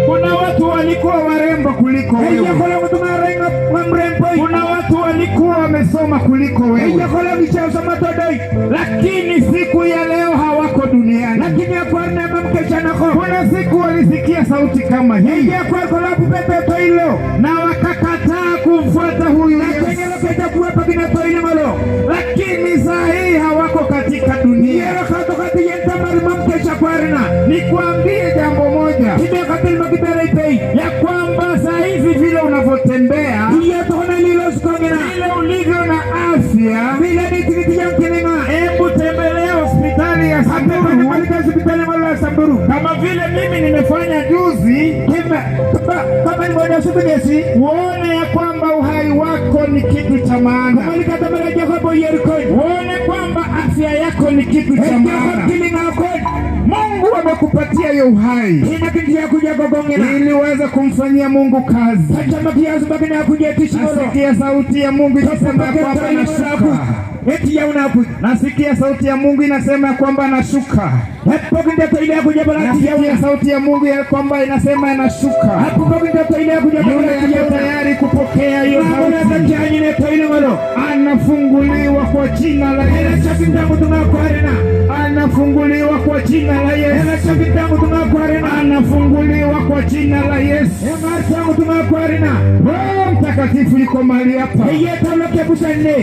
Kuna watu walikuwa warembo kuliko wewe. Kuna watu walikuwa wamesoma kuliko wewe, lakini siku ya leo hawako duniani. Kuna siku walisikia sauti kama hii na wakakataa kumfuata huyu Yesu, lakini saa hii hawako katika dunia. Nikwambie jambo moja, ya kwamba saa hizi vile unavyotembea, vile ulivyo na afya, hebu tembelea hospitali ya Samburu kama vile mimi nimefanya juzi, uone ya kwamba uhai wako ni kitu cha maana, uone kwamba afya yako ni kitu cha maana. Mungu amekupatia hiyo uhai ili uweze kumfanyia Mungu kazi. Nasikia sauti ya Mungu ikisema kwamba nashuka. Nasikia sauti ya Mungu inasema kwamba nashuka. Nasikia sauti ya Mungu ya kwamba inasema anashuka. Yule tayari kupokea hiyo sauti anafunguliwa kwa jina la Yesu. Anafunguliwa kwa jina la Yesu. Anafunguliwa kwa jina la Yesu. Roho Mtakatifu yuko mahali hapa.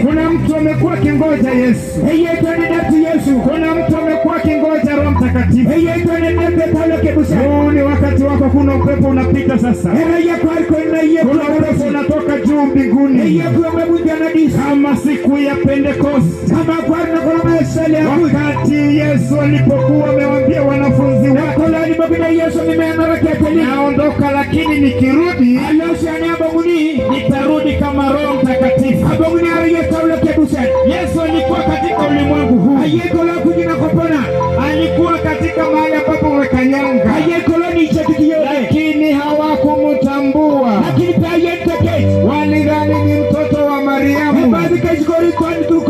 Kuna mtu amekuwa kingoja Yesu. Kuna mtu amekuwa kingoja Roho Mtakatifu. Huu ni wakati wako. Kuna upepo unapita sasa. Kuna upepo unatoka juu mbinguni kama siku ya Pentekoste, wakati Yesu alipokuwa amewaambia wanafunzi wake, naondoka lakini nikirudi nitarudi kama Roho Mtakatifu. Yesu alikuwa katika ulimwengu huu, alikuwa katika mahali ambapo umekanyanga, lakini hawakumtambua. Walidhani ni mtoto wa Mariamu,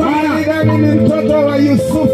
walidhani ni mtoto wa Yusufu,